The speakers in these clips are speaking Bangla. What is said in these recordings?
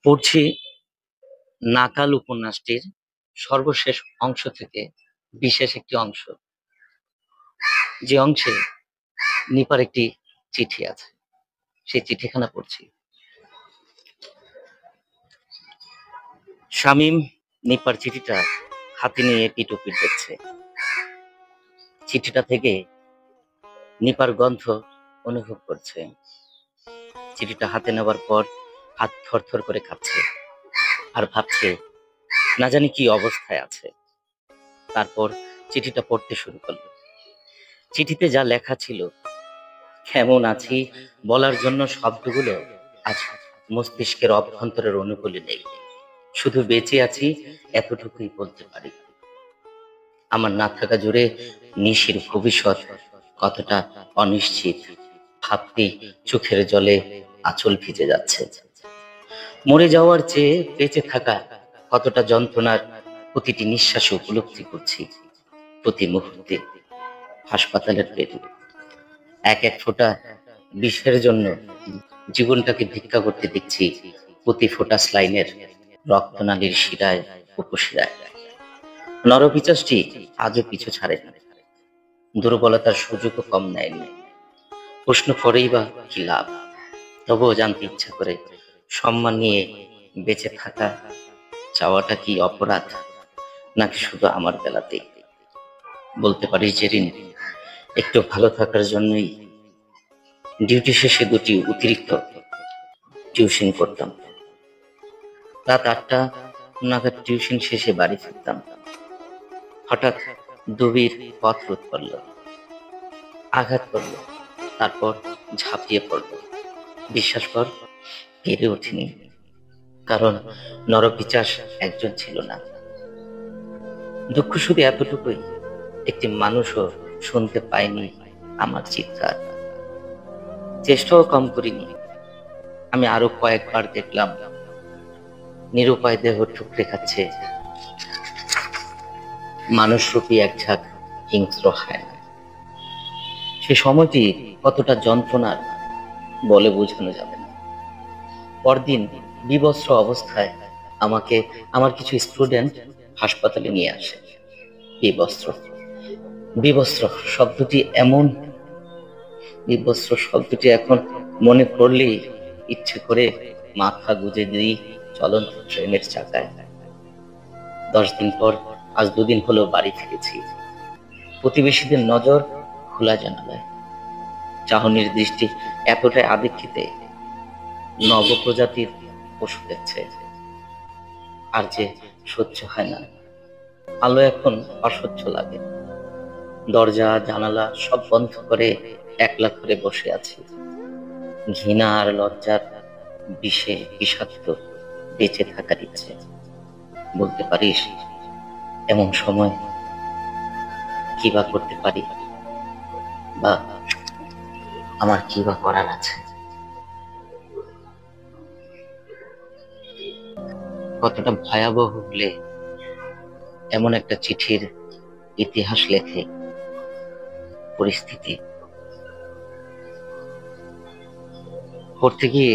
পড়ছি নাকাল উপন্যাসটির সর্বশেষ অংশ থেকে বিশেষ একটি অংশ, যে অংশে নিপার একটি চিঠি আছে। সেই চিঠিখানা পড়ছি। শামীম নিপার চিঠিটা হাতে নিয়ে এপিট ওপিট দেখছে। চিঠিটা থেকে নিপার গন্ধ অনুভব করছে। চিঠিটা হাতে নেওয়ার পর হাত থরথর করে কাঁপছে আর ভাবছে না জানি কি অবস্থায় আছে। তারপর চিঠিটা পড়তে শুরু করলো। চিঠিতে যা লেখা ছিল, কেমন আছি বলার জন্য শব্দগুলো আজ মস্তিষ্কের অভ্যন্তরের অনুকূলে নেই। শুধু বেঁচে আছি এতটুকুই বলতে পারি। আমার না থাকা জুড়ে নিশির ভবিষ্যৎ কতটা অনিশ্চিত ভাবতেই চোখের জলে আঁচল ভিজে যাচ্ছে। মরে যাওয়ার চেয়ে বেঁচে থাকা কতটা যন্ত্রণার প্রতিটি নিঃশ্বাসে উপলব্ধি করছি। প্রতি মুহূর্তে হাসপাতালের বেডে এক এক ফোঁটা বিষের জন্য জীবনটাকে ভিক্ষা করতে দেখছি। প্রতি ফোঁটা স্লাইনের রক্তনালীর শিরায় উপশিরায়। নরপিচাসটি আজও পিছু ছাড়ে না, দুর্বলতার সুযোগও কম নেয়নি। প্রশ্ন করেই বা কি লাভ? তবুও জানতে ইচ্ছা করে, সম্মান নিয়ে বেঁচে থাকা চাওয়াটা কি অপরাধ, নাকি শুধু আমার বেলাতেই? বলতে পারিস জেরিন, একটু ভালো থাকার জন্যই ডিউটি শেষে দুটি অতিরিক্ত টিউশন করতাম। রাত 8টা নাগাদ টিউশন শেষে বাড়ি ফিরতাম। হঠাৎ দুবির পথ রোধ করল, আঘাত করল, তারপর ঝাঁপিয়ে পড়ল। বিশ্বাস কর, পেরে ওঠেনি, কারণ নরপিচাস একজন ছিল না। দুঃখ শুধু এতটুকুই, একটি মানুষও শুনতে পায়নি আমার চিৎকার। চেষ্টাও কম করিনি। আমি আরো কয়েকবার দেখলাম নিরুপায় দেহ ঠুকরে খাচ্ছে মানুষরূপী এক ঝাঁক হিংস্র হায়না। সে সময়টি কতটা যন্ত্রণার বলে বোঝানো যাবে না। পরদিন বিবস্ত্র অবস্থায় আমাকে আমার কিছু স্টুডেন্ট হাসপাতালে নিয়ে আসে। বিবস্ত্র বিবস্ত্র শব্দটি এখন মনে পড়লেই ইচ্ছে করে মাথা গুজে দিই চলন্ত ট্রেনের চাকায়। 10 দিন পর আজ 2 দিন হলো বাড়ি ফিরেছি। প্রতিবেশীদের নজর খোলা জানালায়, চাহনির দৃষ্টি এতটাই আদিক্ষিতে নবপ্রজাতির পশু দেখছে। আর যে সহ্য হয় না, আলো এখন অসহ্য লাগে। দরজা জানালা সব বন্ধ করে একলা করে বসে আছি। ঘৃণা আর লজ্জার বিষে বিষাক্ত বেঁচে থাকার ইচ্ছে। বলতে পারিস এমন সময় কি বা করতে পারি, বা আমার কি বা করার আছে? কতটা ভয়াবহ হলে এমন একটা চিঠির ইতিহাস লেখে পরিস্থিতি। পড়তে গিয়ে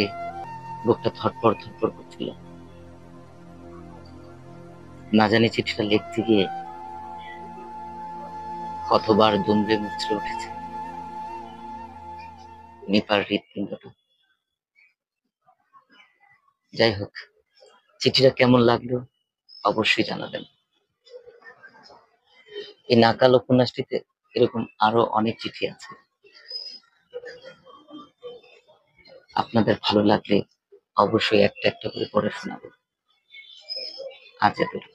বুকটা ধরপড় ধরপড় করছিল। না জানি চিঠিটা লিখতে গিয়ে কতবার দুমড়ে মুচড়ে উঠেছে নিপার হৃৎপিণ্ডটা। যাই হোক, চিঠিটা কেমন লাগলো অবশ্যই জানাবেন। এই নাকাল উপন্যাসটিতে এরকম আরো অনেক চিঠি আছে। আপনাদের ভালো লাগলে অবশ্যই একটা একটা করে পড়ে শোনাবো। আজ এতটুকু।